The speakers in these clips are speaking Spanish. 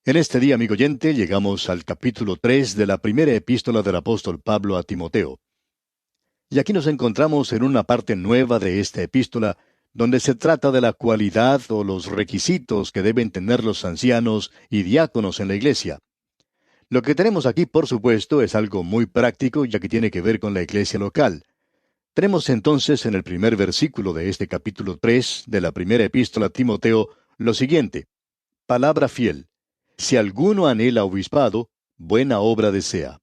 En este día, amigo oyente, llegamos al capítulo 3 de la primera epístola del apóstol Pablo a Timoteo. Y aquí nos encontramos en una parte nueva de esta epístola, donde se trata de la cualidad o los requisitos que deben tener los ancianos y diáconos en la iglesia. Lo que tenemos aquí, por supuesto, es algo muy práctico, ya que tiene que ver con la iglesia local. Tenemos entonces en el primer versículo de este capítulo 3 de la primera epístola a Timoteo lo siguiente: palabra fiel. Si alguno anhela obispado, buena obra desea.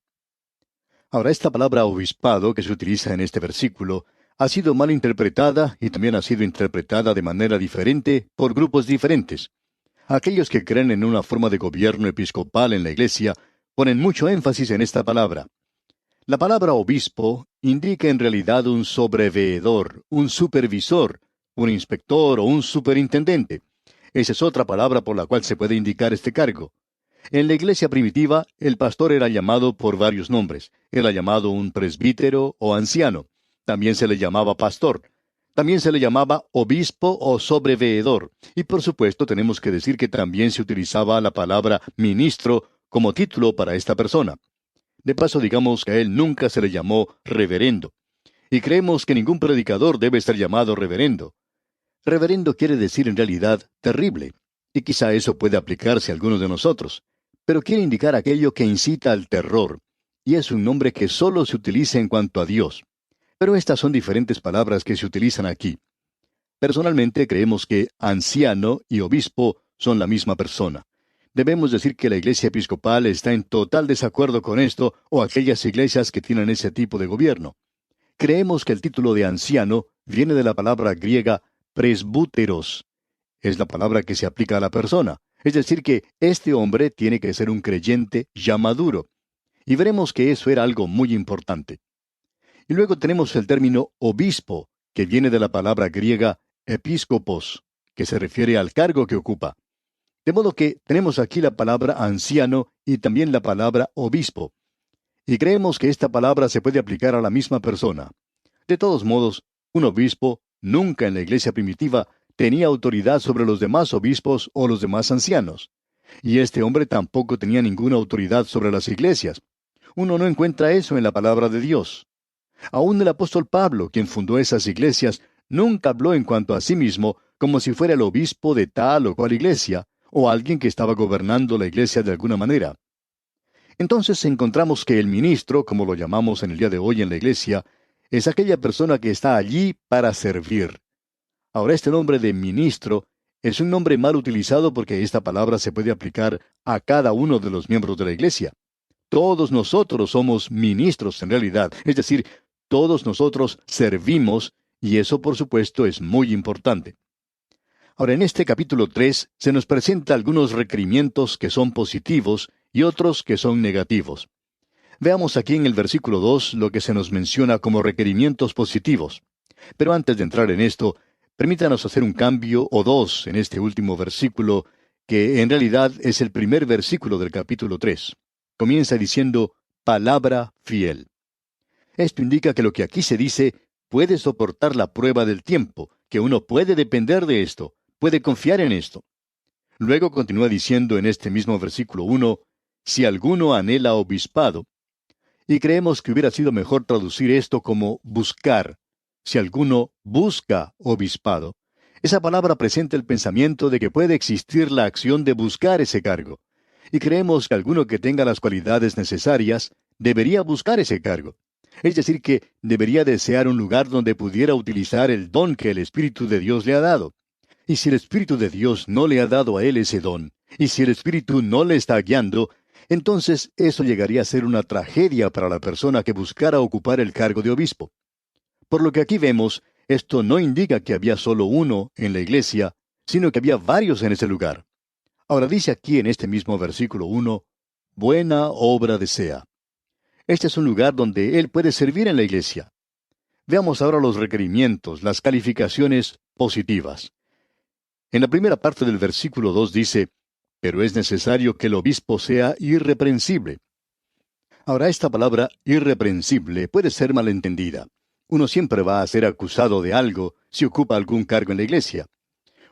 Ahora, esta palabra obispado que se utiliza en este versículo ha sido mal interpretada y también ha sido interpretada de manera diferente por grupos diferentes. Aquellos que creen en una forma de gobierno episcopal en la iglesia ponen mucho énfasis en esta palabra. La palabra obispo indica en realidad un sobreveedor, un supervisor, un inspector o un superintendente. Esa es otra palabra por la cual se puede indicar este cargo. En la iglesia primitiva, el pastor era llamado por varios nombres. Era llamado un presbítero o anciano. También se le llamaba pastor. También se le llamaba obispo o sobreveedor. Y por supuesto tenemos que decir que también se utilizaba la palabra ministro como título para esta persona. De paso, digamos que a él nunca se le llamó reverendo. Y creemos que ningún predicador debe ser llamado reverendo. Reverendo quiere decir en realidad terrible, y quizá eso puede aplicarse a algunos de nosotros, pero quiere indicar aquello que incita al terror, y es un nombre que solo se utiliza en cuanto a Dios. Pero estas son diferentes palabras que se utilizan aquí. Personalmente creemos que anciano y obispo son la misma persona. Debemos decir que la iglesia episcopal está en total desacuerdo con esto, o aquellas iglesias que tienen ese tipo de gobierno. Creemos que el título de anciano viene de la palabra griega presbúteros. Es la palabra que se aplica a la persona. Es decir, que este hombre tiene que ser un creyente ya maduro. Y veremos que eso era algo muy importante. Y luego tenemos el término obispo, que viene de la palabra griega episcopos, que se refiere al cargo que ocupa. De modo que tenemos aquí la palabra anciano y también la palabra obispo. Y creemos que esta palabra se puede aplicar a la misma persona. De todos modos, un obispo nunca en la iglesia primitiva tenía autoridad sobre los demás obispos o los demás ancianos. Y este hombre tampoco tenía ninguna autoridad sobre las iglesias. Uno no encuentra eso en la palabra de Dios. Aún el apóstol Pablo, quien fundó esas iglesias, nunca habló en cuanto a sí mismo como si fuera el obispo de tal o cual iglesia, o alguien que estaba gobernando la iglesia de alguna manera. Entonces encontramos que el ministro, como lo llamamos en el día de hoy en la iglesia, es aquella persona que está allí para servir. Ahora, este nombre de ministro es un nombre mal utilizado porque esta palabra se puede aplicar a cada uno de los miembros de la iglesia. Todos nosotros somos ministros en realidad, es decir, todos nosotros servimos, y eso por supuesto es muy importante. Ahora, en este capítulo 3 se nos presenta algunos requerimientos que son positivos y otros que son negativos. Veamos aquí en el versículo 2 lo que se nos menciona como requerimientos positivos. Pero antes de entrar en esto, permítanos hacer un cambio o dos en este último versículo, que en realidad es el primer versículo del capítulo 3. Comienza diciendo, palabra fiel. Esto indica que lo que aquí se dice puede soportar la prueba del tiempo, que uno puede depender de esto, puede confiar en esto. Luego continúa diciendo en este mismo versículo 1, si alguno anhela obispado. Y creemos que hubiera sido mejor traducir esto como buscar. Si alguno busca obispado. Esa palabra presenta el pensamiento de que puede existir la acción de buscar ese cargo. Y creemos que alguno que tenga las cualidades necesarias debería buscar ese cargo. Es decir, que debería desear un lugar donde pudiera utilizar el don que el Espíritu de Dios le ha dado. Y si el Espíritu de Dios no le ha dado a él ese don, y si el Espíritu no le está guiando, entonces eso llegaría a ser una tragedia para la persona que buscara ocupar el cargo de obispo. Por lo que aquí vemos, esto no indica que había solo uno en la iglesia, sino que había varios en ese lugar. Ahora dice aquí en este mismo versículo 1, buena obra desea. Este es un lugar donde él puede servir en la iglesia. Veamos ahora los requerimientos, las calificaciones positivas. En la primera parte del versículo 2 dice, pero es necesario que el obispo sea irreprensible. Ahora, esta palabra irreprensible puede ser malentendida. Uno siempre va a ser acusado de algo si ocupa algún cargo en la iglesia.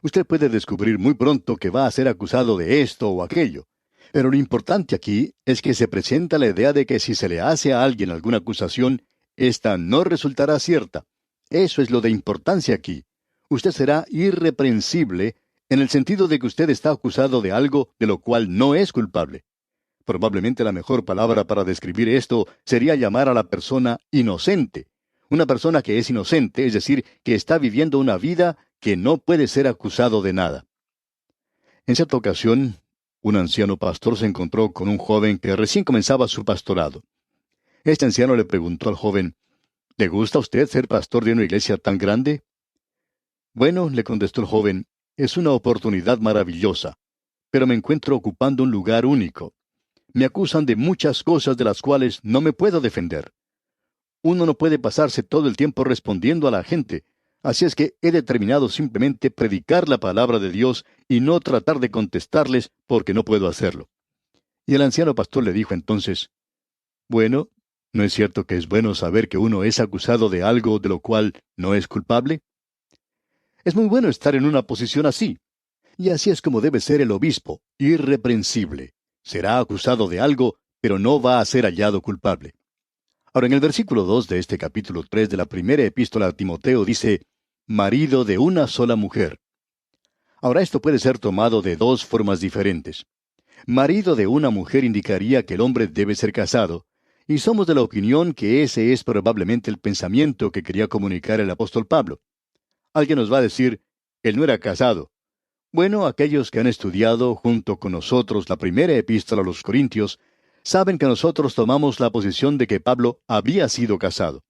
Usted puede descubrir muy pronto que va a ser acusado de esto o aquello. Pero lo importante aquí es que se presenta la idea de que si se le hace a alguien alguna acusación, ésta no resultará cierta. Eso es lo de importancia aquí. Usted será irreprensible en el sentido de que usted está acusado de algo de lo cual no es culpable. Probablemente la mejor palabra para describir esto sería llamar a la persona inocente. Una persona que es inocente, es decir, que está viviendo una vida que no puede ser acusado de nada. En cierta ocasión, un anciano pastor se encontró con un joven que recién comenzaba su pastorado. Este anciano le preguntó al joven, ¿le gusta a usted ser pastor de una iglesia tan grande? Bueno, le contestó el joven, es una oportunidad maravillosa, pero me encuentro ocupando un lugar único. Me acusan de muchas cosas de las cuales no me puedo defender. Uno no puede pasarse todo el tiempo respondiendo a la gente, así es que he determinado simplemente predicar la palabra de Dios y no tratar de contestarles porque no puedo hacerlo. Y el anciano pastor le dijo entonces, bueno, ¿no es cierto que es bueno saber que uno es acusado de algo de lo cual no es culpable? Es muy bueno estar en una posición así. Y así es como debe ser el obispo, irreprensible. Será acusado de algo, pero no va a ser hallado culpable. Ahora, en el versículo 2 de este capítulo 3 de la primera epístola a Timoteo dice, marido de una sola mujer. Ahora, esto puede ser tomado de dos formas diferentes. Marido de una mujer indicaría que el hombre debe ser casado, y somos de la opinión que ese es probablemente el pensamiento que quería comunicar el apóstol Pablo. Alguien nos va a decir, él no era casado. Bueno, aquellos que han estudiado junto con nosotros la primera epístola a los Corintios, saben que nosotros tomamos la posición de que Pablo había sido casado.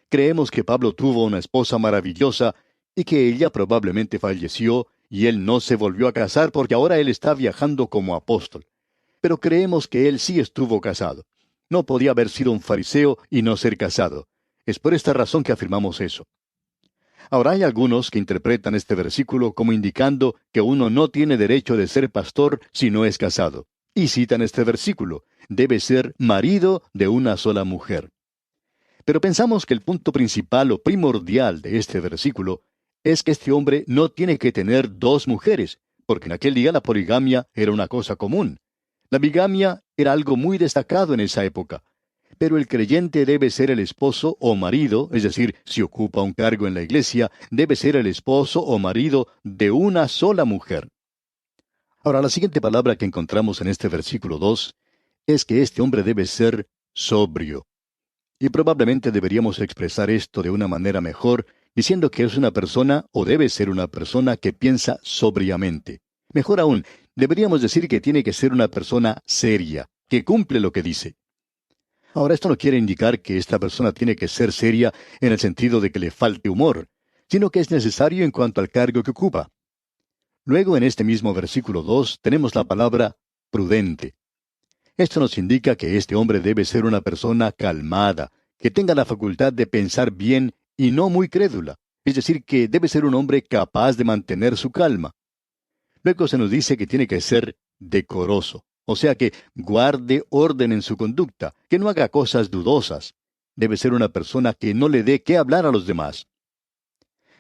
Creemos que Pablo tuvo una esposa maravillosa y que ella probablemente falleció y él no se volvió a casar porque ahora él está viajando como apóstol. Pero creemos que él sí estuvo casado. No podía haber sido un fariseo y no ser casado. Es por esta razón que afirmamos eso. Ahora hay algunos que interpretan este versículo como indicando que uno no tiene derecho de ser pastor si no es casado. Y citan este versículo, debe ser marido de una sola mujer. Pero pensamos que el punto principal o primordial de este versículo es que este hombre no tiene que tener dos mujeres, porque en aquel día la poligamia era una cosa común. La bigamia era algo muy destacado en esa época. Pero el creyente debe ser el esposo o marido, es decir, si ocupa un cargo en la iglesia, debe ser el esposo o marido de una sola mujer. Ahora, la siguiente palabra que encontramos en este versículo 2 es que este hombre debe ser sobrio. Y probablemente deberíamos expresar esto de una manera mejor, diciendo que es una persona o debe ser una persona que piensa sobriamente. Mejor aún, deberíamos decir que tiene que ser una persona seria, que cumple lo que dice. Ahora, esto no quiere indicar que esta persona tiene que ser seria en el sentido de que le falte humor, sino que es necesario en cuanto al cargo que ocupa. Luego, en este mismo versículo 2, tenemos la palabra prudente. Esto nos indica que este hombre debe ser una persona calmada, que tenga la facultad de pensar bien y no muy crédula, es decir, que debe ser un hombre capaz de mantener su calma. Luego se nos dice que tiene que ser decoroso, o sea que guarde orden en su conducta, que no haga cosas dudosas. Debe ser una persona que no le dé qué hablar a los demás.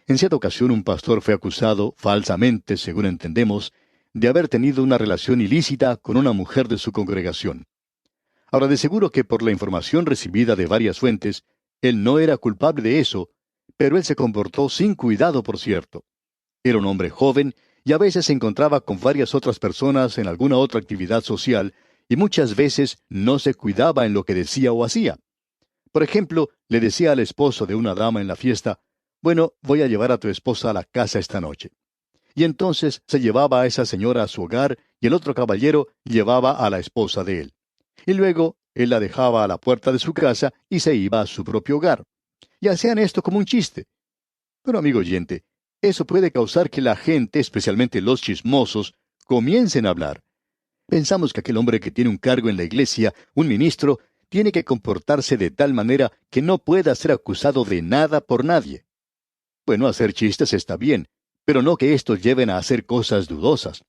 En cierta ocasión un pastor fue acusado, falsamente, según entendemos, de haber tenido una relación ilícita con una mujer de su congregación. Ahora, de seguro que por la información recibida de varias fuentes, él no era culpable de eso, pero él se comportó sin cuidado, por cierto. Era un hombre joven y a veces se encontraba con varias otras personas en alguna otra actividad social y muchas veces no se cuidaba en lo que decía o hacía. Por ejemplo, le decía al esposo de una dama en la fiesta, bueno, voy a llevar a tu esposa a la casa esta noche. Y entonces se llevaba a esa señora a su hogar y el otro caballero llevaba a la esposa de él. Y luego él la dejaba a la puerta de su casa y se iba a su propio hogar. Y hacían esto como un chiste. Pero amigo oyente, eso puede causar que la gente, especialmente los chismosos, comiencen a hablar. Pensamos que aquel hombre que tiene un cargo en la iglesia, un ministro, tiene que comportarse de tal manera que no pueda ser acusado de nada por nadie. Bueno, hacer chistes está bien, pero no que estos lleven a hacer cosas dudosas.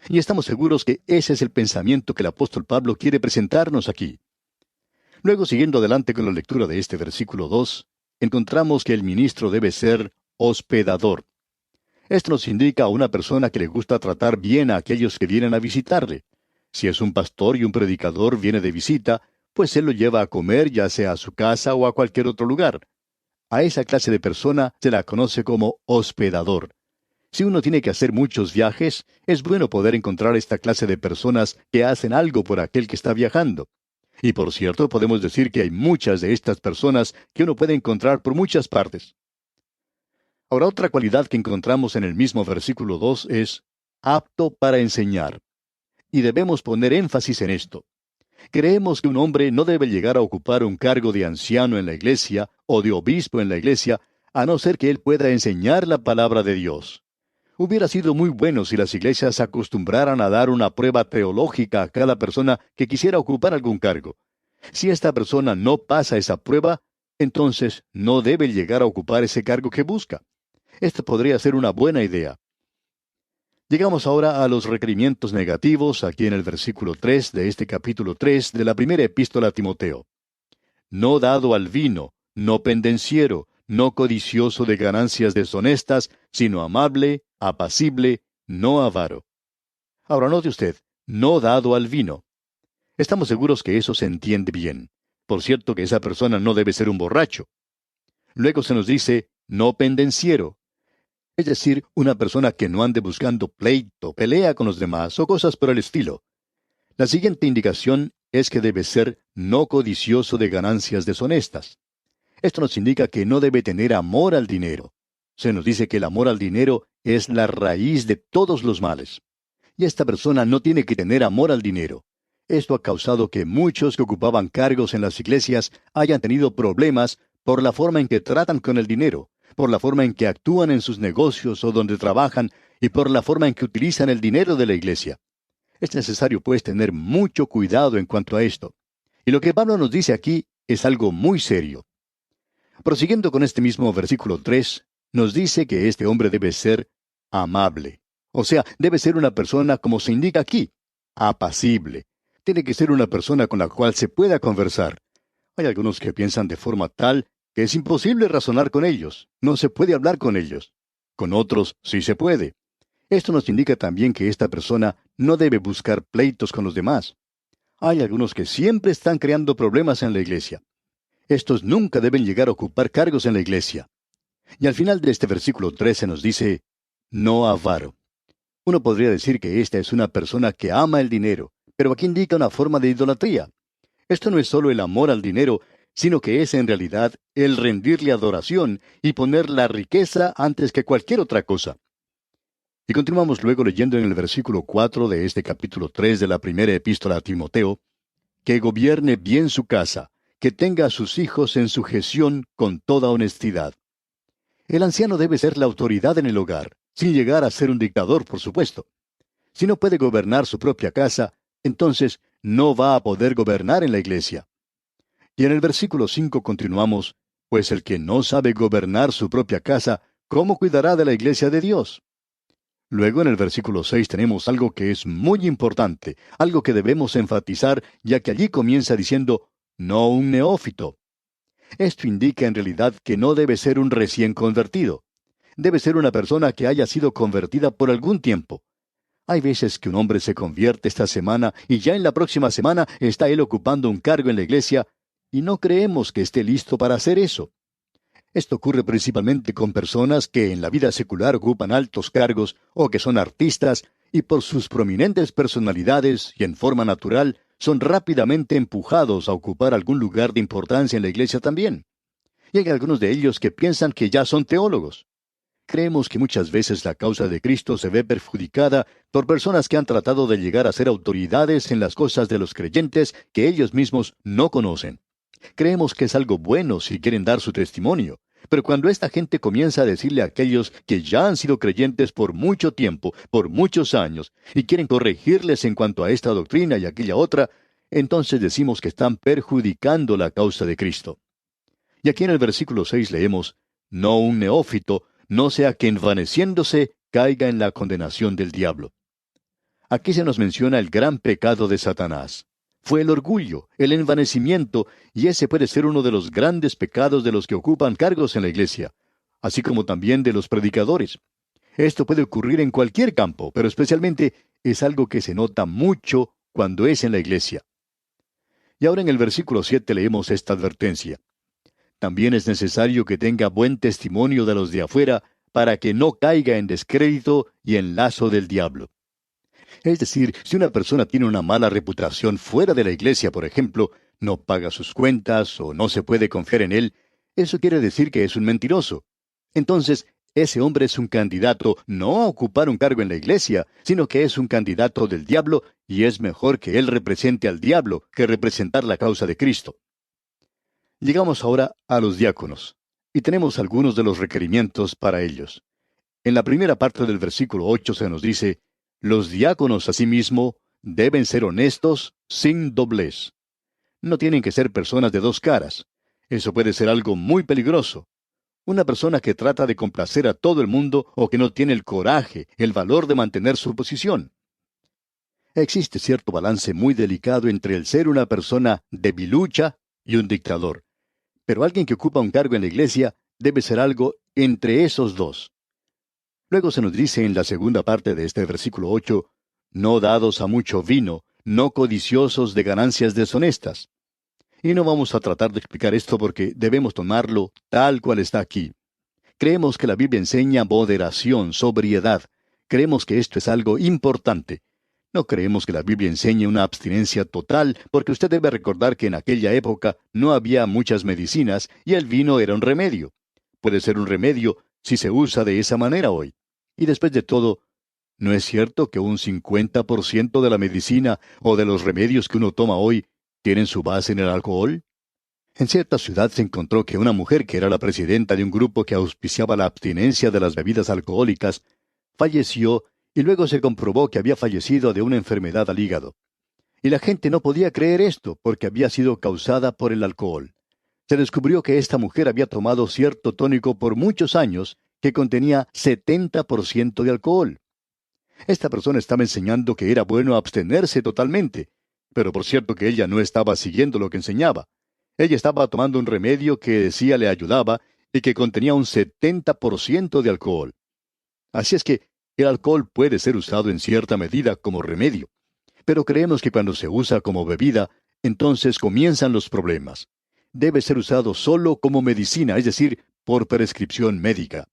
Y estamos seguros que ese es el pensamiento que el apóstol Pablo quiere presentarnos aquí. Luego, siguiendo adelante con la lectura de este versículo 2, encontramos que el ministro debe ser hospedador. Esto nos indica a una persona que le gusta tratar bien a aquellos que vienen a visitarle. Si es un pastor y un predicador viene de visita, pues él lo lleva a comer ya sea a su casa o a cualquier otro lugar. A esa clase de persona se la conoce como hospedador. Si uno tiene que hacer muchos viajes, es bueno poder encontrar esta clase de personas que hacen algo por aquel que está viajando. Y por cierto, podemos decir que hay muchas de estas personas que uno puede encontrar por muchas partes. Ahora, otra cualidad que encontramos en el mismo versículo 2 es apto para enseñar. Y debemos poner énfasis en esto. Creemos que un hombre no debe llegar a ocupar un cargo de anciano en la iglesia o de obispo en la iglesia, a no ser que él pueda enseñar la palabra de Dios. Hubiera sido muy bueno si las iglesias se acostumbraran a dar una prueba teológica a cada persona que quisiera ocupar algún cargo. Si esta persona no pasa esa prueba, entonces no debe llegar a ocupar ese cargo que busca. Esta podría ser una buena idea. Llegamos ahora a los requerimientos negativos, aquí en el versículo 3 de este capítulo 3 de la primera epístola a Timoteo. No dado al vino, no pendenciero, no codicioso de ganancias deshonestas, sino amable, apacible, no avaro. Ahora note usted, no dado al vino. Estamos seguros que eso se entiende bien. Por cierto que esa persona no debe ser un borracho. Luego se nos dice, no pendenciero. Es decir, una persona que no ande buscando pleito, pelea con los demás o cosas por el estilo. La siguiente indicación es que debe ser no codicioso de ganancias deshonestas. Esto nos indica que no debe tener amor al dinero. Se nos dice que el amor al dinero es la raíz de todos los males. Y esta persona no tiene que tener amor al dinero. Esto ha causado que muchos que ocupaban cargos en las iglesias hayan tenido problemas por la forma en que tratan con el dinero, por la forma en que actúan en sus negocios o donde trabajan y por la forma en que utilizan el dinero de la iglesia. Es necesario, pues, tener mucho cuidado en cuanto a esto. Y lo que Pablo nos dice aquí es algo muy serio. Prosiguiendo con este mismo versículo 3, nos dice que este hombre debe ser amable. O sea, debe ser una persona como se indica aquí, apacible. Tiene que ser una persona con la cual se pueda conversar. Hay algunos que piensan de forma tal que es imposible razonar con ellos. No se puede hablar con ellos. Con otros sí se puede. Esto nos indica también que esta persona no debe buscar pleitos con los demás. Hay algunos que siempre están creando problemas en la iglesia. Estos nunca deben llegar a ocupar cargos en la iglesia. Y al final de este versículo 13 nos dice, no avaro. Uno podría decir que esta es una persona que ama el dinero, pero aquí indica una forma de idolatría. Esto no es solo el amor al dinero, sino que es en realidad el rendirle adoración y poner la riqueza antes que cualquier otra cosa. Y continuamos luego leyendo en el versículo 4 de este capítulo 3 de la primera epístola a Timoteo, que gobierne bien su casa, que tenga a sus hijos en sujeción con toda honestidad. El anciano debe ser la autoridad en el hogar, sin llegar a ser un dictador, por supuesto. Si no puede gobernar su propia casa, entonces no va a poder gobernar en la iglesia. Y en el versículo 5 continuamos, pues el que no sabe gobernar su propia casa, ¿cómo cuidará de la iglesia de Dios? Luego en el versículo 6 tenemos algo que es muy importante, algo que debemos enfatizar, ya que allí comienza diciendo, no un neófito. Esto indica en realidad que no debe ser un recién convertido. Debe ser una persona que haya sido convertida por algún tiempo. Hay veces que un hombre se convierte esta semana y ya en la próxima semana está él ocupando un cargo en la iglesia y no creemos que esté listo para hacer eso. Esto ocurre principalmente con personas que en la vida secular ocupan altos cargos o que son artistas y por sus prominentes personalidades y en forma natural son rápidamente empujados a ocupar algún lugar de importancia en la iglesia también. Y hay algunos de ellos que piensan que ya son teólogos. Creemos que muchas veces la causa de Cristo se ve perjudicada por personas que han tratado de llegar a ser autoridades en las cosas de los creyentes que ellos mismos no conocen. Creemos que es algo bueno si quieren dar su testimonio, pero cuando esta gente comienza a decirle a aquellos que ya han sido creyentes por mucho tiempo, por muchos años, y quieren corregirles en cuanto a esta doctrina y aquella otra, entonces decimos que están perjudicando la causa de Cristo. Y aquí en el versículo 6 leemos, no un neófito, no sea que envaneciéndose caiga en la condenación del diablo. Aquí se nos menciona el gran pecado de Satanás. Fue el orgullo, el envanecimiento, y ese puede ser uno de los grandes pecados de los que ocupan cargos en la iglesia, así como también de los predicadores. Esto puede ocurrir en cualquier campo, pero especialmente es algo que se nota mucho cuando es en la iglesia. Y ahora en el versículo 7 leemos esta advertencia. También es necesario que tenga buen testimonio de los de afuera, para que no caiga en descrédito y en lazo del diablo. Es decir, si una persona tiene una mala reputación fuera de la iglesia, por ejemplo, no paga sus cuentas o no se puede confiar en él, eso quiere decir que es un mentiroso. Entonces, ese hombre es un candidato no a ocupar un cargo en la iglesia, sino que es un candidato del diablo, y es mejor que él represente al diablo que representar la causa de Cristo. Llegamos ahora a los diáconos, y tenemos algunos de los requerimientos para ellos. En la primera parte del versículo 8 se nos dice, los diáconos asimismo deben ser honestos, sin doblez. No tienen que ser personas de dos caras. Eso puede ser algo muy peligroso. Una persona que trata de complacer a todo el mundo o que no tiene el coraje, el valor de mantener su posición. Existe cierto balance muy delicado entre el ser una persona debilucha y un dictador. Pero alguien que ocupa un cargo en la iglesia debe ser algo entre esos dos. Luego se nos dice en la segunda parte de este versículo 8, no dados a mucho vino, no codiciosos de ganancias deshonestas. Y no vamos a tratar de explicar esto porque debemos tomarlo tal cual está aquí. Creemos que la Biblia enseña moderación, sobriedad. Creemos que esto es algo importante. No creemos que la Biblia enseñe una abstinencia total, porque usted debe recordar que en aquella época no había muchas medicinas y el vino era un remedio. Puede ser un remedio si se usa de esa manera hoy. Y después de todo, ¿no es cierto que un 50% de la medicina o de los remedios que uno toma hoy tienen su base en el alcohol? En cierta ciudad se encontró que una mujer que era la presidenta de un grupo que auspiciaba la abstinencia de las bebidas alcohólicas, falleció y luego se comprobó que había fallecido de una enfermedad al hígado. Y la gente no podía creer esto porque había sido causada por el alcohol. Se descubrió que esta mujer había tomado cierto tónico por muchos años que contenía 70% de alcohol. Esta persona estaba enseñando que era bueno abstenerse totalmente, pero por cierto que ella no estaba siguiendo lo que enseñaba. Ella estaba tomando un remedio que decía le ayudaba y que contenía un 70% de alcohol. Así es que el alcohol puede ser usado en cierta medida como remedio, pero creemos que cuando se usa como bebida, entonces comienzan los problemas. Debe ser usado solo como medicina, es decir, por prescripción médica.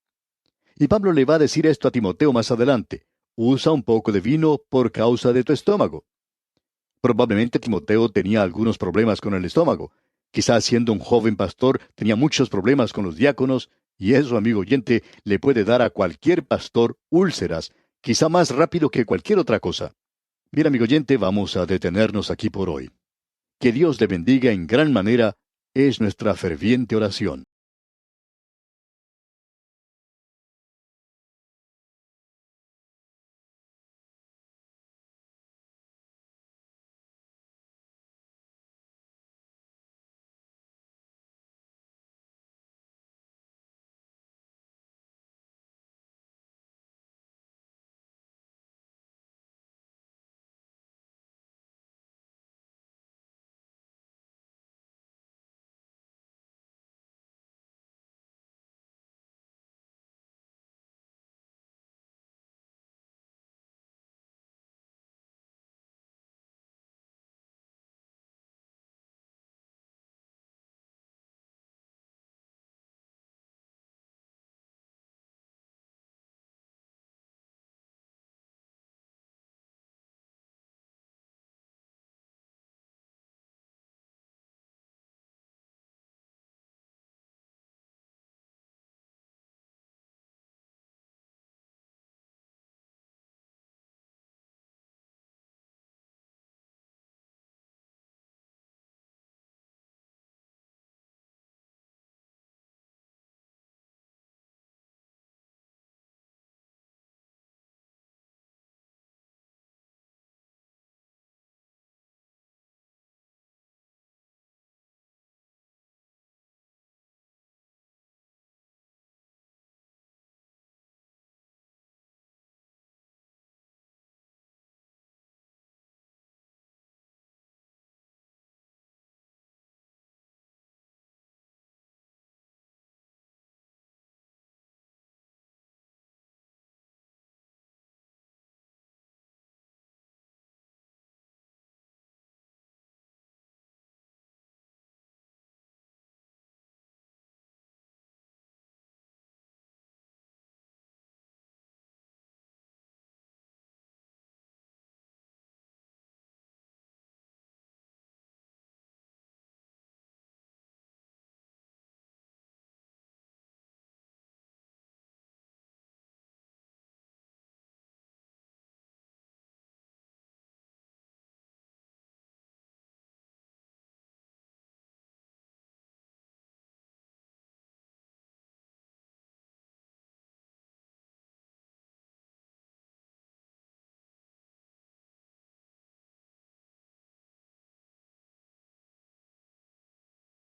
Y Pablo le va a decir esto a Timoteo más adelante. Usa un poco de vino por causa de tu estómago. Probablemente Timoteo tenía algunos problemas con el estómago. Quizás siendo un joven pastor tenía muchos problemas con los diáconos, y eso, amigo oyente, le puede dar a cualquier pastor úlceras, quizá más rápido que cualquier otra cosa. Bien, amigo oyente, vamos a detenernos aquí por hoy. Que Dios le bendiga en gran manera es nuestra ferviente oración.